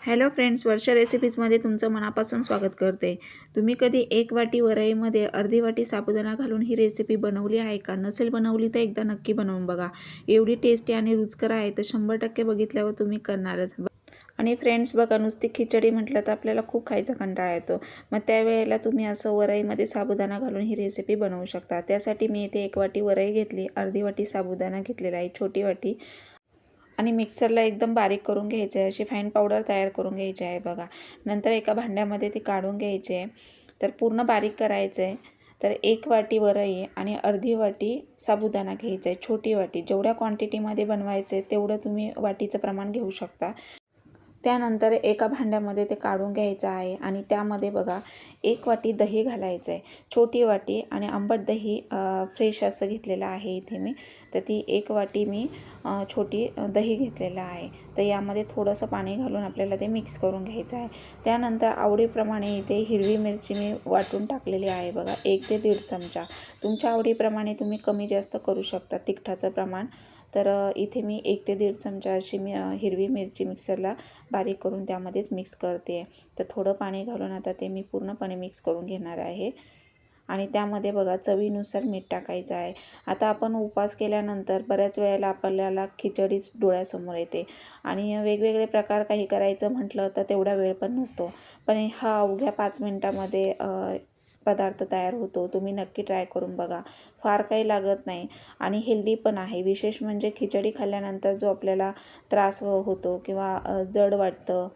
Hello friends, वर्षा रेसिपीजमध्ये तुमचं मनापासून स्वागत करते. तुम्ही कधी एक वाटी वरईमध्ये अर्धी वाटी साबुदाणा घालून ही रेसिपी बनवली आहे का? नसेल बनवली तर एकदा नक्की बनवून बघा. एवढी टेस्टी आणि रुचकर आहे तर 100% बघितल्यावर तुम्ही करणारच. आणि फ्रेंड्स बघा, नुसती खिचडी म्हटलं तर आपल्याला खूप खायचा कंटाळा येतो. मग त्यावेळेला तुम्ही असं वरईमध्ये साबुदाणा घालून ही रेसिपी बनवू शकता. त्यासाठी मी इथे 1 वाटी वरई घेतली, अर्धी वाटी साबुदाणा घेतलेला आहे, छोटी वाटी. आणि मिक्सरला एकदम बारीक करून घ्यायचं आहे, अशी फाईन पावडर तयार करून घ्यायची आहे बघा. नंतर एका भांड्यामध्ये ती काढून घ्यायची आहे. तर पूर्ण बारीक करायचं आहे. तर 1 वाटी वरई आणि अर्धी वाटी साबुदाणा घ्यायचा आहे, छोटी वाटी. जेवढ्या क्वांटिटीमध्ये बनवायचं आहे तेवढं तुम्ही वाटीचं प्रमाण घेऊ शकता. त्यानंतर एका भांड्यामध्ये ते काढून घ्यायचं आहे आणि त्यामध्ये बघा 1 वाटी दही घालायचं आहे, छोटी वाटी. आणि आंबट दही फ्रेश असं घेतलेलं आहे इथे मी. तर ती 1 वाटी मी छोटी दही घेतलेलं आहे. तर यामध्ये थोडंसं पाणी घालून आपल्याला ते मिक्स करून घ्यायचं आहे. त्यानंतर आवडीप्रमाणे इथे हिरवी मिरची मी वाटून टाकलेली आहे बघा, 1 ते 1.5 चमचा. तुमच्या आवडीप्रमाणे तुम्ही कमी जास्त करू शकता तिखटाचं प्रमाण. तर इथे मी 1 ते 1.5 चमचा अशी मी हिरवी मिरची मिक्सरला बारीक करून त्यामध्येच मिक्स करते. तर थोडं पाणी घालून आता ते मी पूर्णपणे मिक्स करून घेणार आहे. आणि त्यामध्ये बघा चवीनुसार मीठ टाकायचं आहे. आता आपण उपवास केल्यानंतर बऱ्याच वेळेला आपल्याला खिचडीच डोळ्यासमोर येते आणि वेगवेगळे प्रकार काही करायचं म्हटलं तर तेवढा वेळ पण नसतो. पण हा अवघ्या 5 मिनटामध्ये पदार्थ तयार होतो. तुम्ही नक्की ट्राय करून बघा. फार काही लागत नाही आणि हेल्दी पण आहे. विशेष म्हणजे खिचडी खाल्ल्यानंतर जो आपल्याला त्रास होतो किंवा जड वाटतं,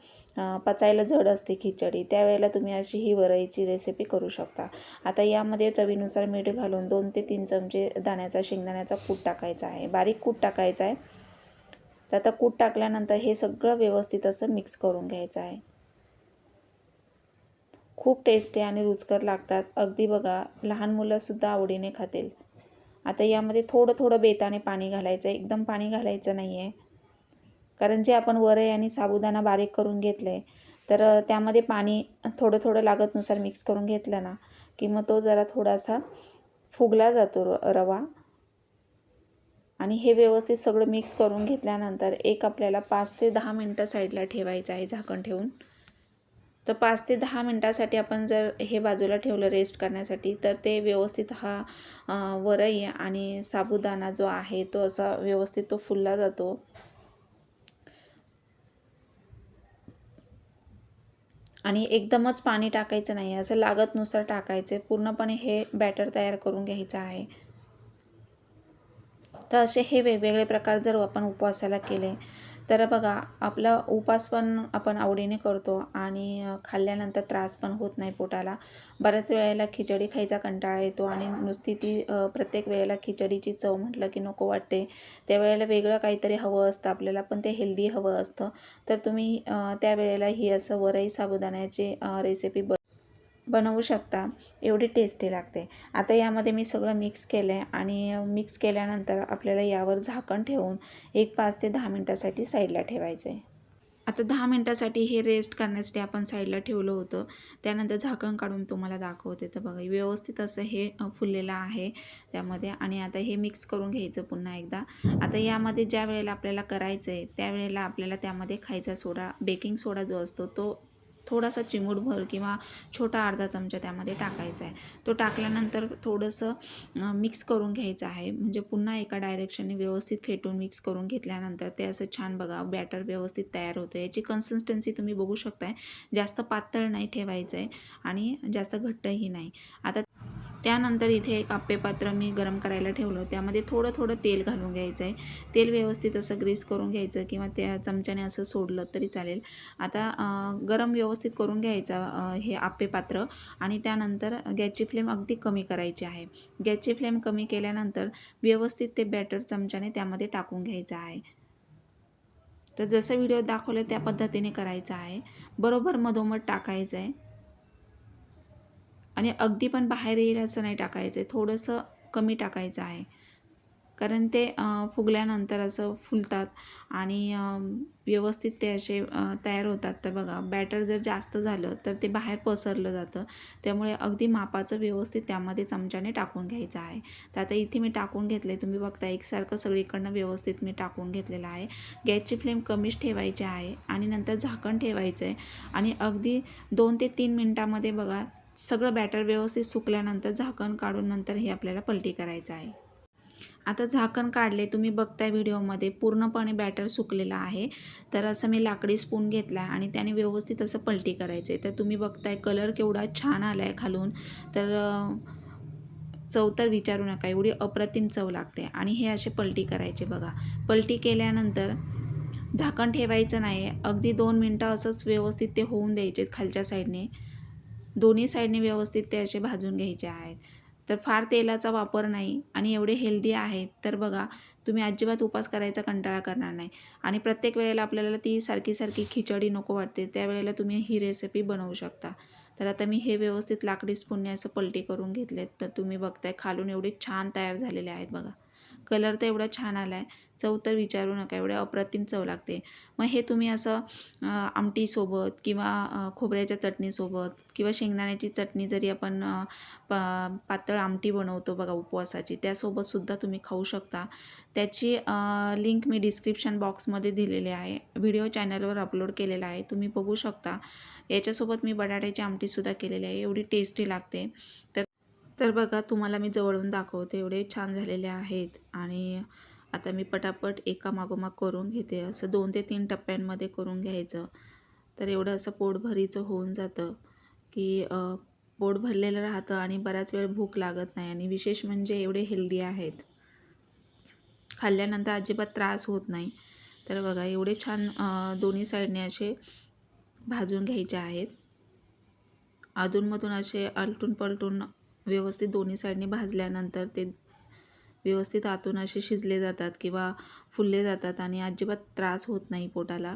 पचायला जड असते खिचडी, त्यावेळेला तुम्ही अशी ही वरईची रेसिपी करू शकता. आता यामध्ये चवीनुसार मीठ घालून 2 ते 3 चमचे शेंगदाण्याचा कूट टाकायचा आहे, बारीक कूट टाकायचा आहे. तर आता कूट टाकल्यानंतर हे सगळं व्यवस्थित असं मिक्स करून घ्यायचं आहे. खूप टेस्टी आणि रुचकर लागतात. अगदी बघा, लहान मुलंसुद्धा आवडीने खातील. आता यामध्ये थोडं थोडं बेताने पाणी घालायचं आहे, एकदम पाणी घालायचं नाही आहे. कारण जे आपण वरई आणि साबुदाणा बारीक करून घेतलं आहे, तर त्यामध्ये पाणी थोडं थोडं लागतनुसार मिक्स करून घेतलं ना, की मग तो जरा थोडासा फुगला जातो रवा. आणि हे व्यवस्थित सगळं मिक्स करून घेतल्यानंतर एक आपल्याला 5 ते 10 मिनटं साईडला ठेवायचं आहे झाकण ठेवून. तर 5 ते 10 मिनटासाठी आपण जर हे बाजूला ठेवलं रेस्ट करण्यासाठी, तर ते व्यवस्थित वरई आणि साबुदाणा जो आहे तो असा व्यवस्थित तो फुलला जातो. आणि एकदमच पाणी टाकायचं नाही, असं लागतनुसार टाकायचं. पूर्णपणे हे बॅटर तयार करून घ्यायचं आहे. तर असे हे वेगवेगळे प्रकार जर आपण उपवासाला केले तर बघा, आपला उपवास पण आपण आवडीने करतो आणि खाल्ल्यानंतर त्रास पण होत नाही पोटाला. बऱ्याच वेळेला खिचडी खायचा कंटाळा येतो आणि नुसती ती प्रत्येक वेळेला खिचडीची चव म्हटलं की नको वाटते. त्यावेळेला वेगळं काहीतरी हवं असतं आपल्याला, पण ते हेल्दी हवं असतं. तर तुम्ही त्यावेळेला ही असं वरई साबुदाण्याची रेसिपी बनवू शकता. एवढी टेस्टी लागते. आता यामध्ये मी सगळं मिक्स केलं आहे आणि मिक्स केल्यानंतर आपल्याला यावर झाकण ठेवून एक 5 ते 10 मिनटासाठी साईडला ठेवायचं आहे. आता 10 मिनटासाठी हे रेस्ट करण्यासाठी आपण साईडला ठेवलं होतं. त्यानंतर झाकण काढून तुम्हाला दाखवते. तर बघा, व्यवस्थित असं हे फुललेलं आहे त्यामध्ये. आणि आता हे मिक्स करून घ्यायचं पुन्हा एकदा. आता यामध्ये ज्या वेळेला आपल्याला करायचं आहे त्यावेळेला आपल्याला त्यामध्ये खायचा सोडा, बेकिंग सोडा जो असतो तो थोडासा चिमूटभर किंवा छोटा अर्धा चमचा त्यामध्ये टाकायचा आहे. तो टाकल्यानंतर थोडंसं मिक्स करून घ्यायचं आहे. म्हणजे पुन्हा एका डायरेक्शनने व्यवस्थित फेटून मिक्स करून घेतल्यानंतर ते असं छान बघा बॅटर व्यवस्थित तयार होतं. याची कन्सिस्टन्सी तुम्ही बघू शकताय. जास्त पातळ नाही ठेवायचं आहे आणि जास्त घट्टही नाही. आता त्यानंतर इथे एक आप्पेपात्र मी गरम करायला ठेवलं. त्यामध्ये थोडं थोडं तेल घालून घ्यायचं आहे. तेल व्यवस्थित असं ग्रीस करून घ्यायचं किंवा त्या चमच्याने असं सोडलं तरी चालेल. आता गरम व्यवस्थित करून घ्यायचं हे आप्पेपात्र. आणि त्यानंतर गॅसची फ्लेम अगदी कमी करायची आहे. गॅसची फ्लेम कमी केल्यानंतर व्यवस्थित ते बॅटर चमच्याने त्यामध्ये टाकून घ्यायचं आहे. तर जसं व्हिडिओ दाखवलं त्या पद्धतीने करायचं आहे. बरोबर मधोमध टाकायचं आहे आणि अगदी पण बाहेर येईल असं नाही टाकायचं आहे, थोडंसं कमी टाकायचं आहे. कारण ते फुगल्यानंतर असं फुलतात आणि व्यवस्थित ते असे तयार होतात. तर बघा, बॅटर जर जास्त झालं तर ते बाहेर पसरलं जातं. त्यामुळे अगदी मापाचं व्यवस्थित त्यामध्ये चमच्याने टाकून घ्यायचं आहे. तर आता इथे मी टाकून घेतलं आहे. तुम्ही बघता एकसारखं सगळीकडनं व्यवस्थित मी टाकून घेतलेलं आहे. गॅसची फ्लेम कमीच ठेवायची आहे आणि नंतर झाकण ठेवायचं आहे आणि अगदी 2 ते 3 मिनटामध्ये बघा सगळं बॅटर व्यवस्थित सुकल्यानंतर झाकण काढून नंतर हे आपल्याला पलटी करायचं आहे. आता झाकण काढले, तुम्ही बघताय व्हिडिओमध्ये पूर्णपणे बॅटर सुकलेलं आहे. तर असं मी लाकडी स्पून घेतला आणि त्याने व्यवस्थित असं पलटी करायचं आहे. तर तुम्ही बघताय कलर केवढा छान आला आहे खालून. तर चव तर विचारू नका, एवढी अप्रतिम चव लागते. आणि हे असे पलटी करायचे बघा. पलटी केल्यानंतर झाकण ठेवायचं नाही, अगदी 2 मिनटं असंच व्यवस्थित ते होऊन द्यायचे खालच्या साईडने. दोन्ही साईडने व्यवस्थित ते असे भाजून घ्यायचे आहेत. तर फार तेलाचा वापर नाही आणि एवढे हेल्दी आहेत. तर बघा, तुम्ही अजिबात उपवास करायचा कंटाळा करणार नाही. आणि प्रत्येक वेळेला आपल्याला ती सारखी खिचडी नको वाटते, त्यावेळेला तुम्ही ही रेसिपी बनवू शकता. तर आता मी हे व्यवस्थित लाकडी स्पूनने असं पलटी करून घेतलेत. तर तुम्ही बघताय खालून एवढे छान तयार झालेले आहेत बघा. कलर तर एवढा छान आला आहे, चव तर विचारू नका, एवढ्या अप्रतिम चव लागते. मग हे तुम्ही असं आमटीसोबत किंवा खोबऱ्याच्या चटणीसोबत किंवा शेंगदाण्याची चटणी जरी आपण पातळ आमटी बनवतो बघा उपवासाची, त्यासोबतसुद्धा तुम्ही खाऊ शकता. त्याची लिंक मी डिस्क्रिप्शन बॉक्समध्ये दिलेली आहे. व्हिडिओ चॅनलवर अपलोड केलेला आहे, तुम्ही बघू शकता. याच्यासोबत मी बटाट्याची आमटीसुद्धा केलेली आहे, एवढी टेस्टी लागते. तर बघा, तुम्हाला मी जवळून दाखवते, एवढे छान झालेले आहेत. आणि आता मी पटापट एका मागोमाग करून घेते. असं 2 ते 3 टप्प्यांमध्ये करून घ्यायचं. तर एवढं असं पोटभरीचं होऊन जातं की पोट भरलेलं राहतं आणि बराच वेळ भूक लागत नाही. आणि विशेष म्हणजे एवढे हेल्दी आहेत, खाल्ल्यानंतर अजिबात त्रास होत नाही. तर बघा, एवढे छान दोन्ही साईडने असे भाजून घ्यायचे आहेत. अधूनमधून असे आलटून पलटून व्यवस्थित दोन्ही साईडने भाजल्यानंतर ते व्यवस्थित आतून असे शिजले जातात किंवा फुलले जातात आणि अजिबात त्रास होत नाही पोटाला.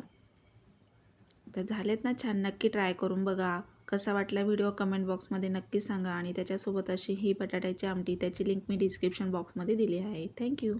तर झालेत ना छान, नक्की ट्राय करून बघा. कसा वाटला व्हिडिओ कमेंट बॉक्समध्ये नक्की सांगा. आणि त्याच्यासोबत अशी ही बटाट्याची आमटी, त्याची लिंक मी डिस्क्रिप्शन बॉक्समध्ये दिली आहे. थँक्यू.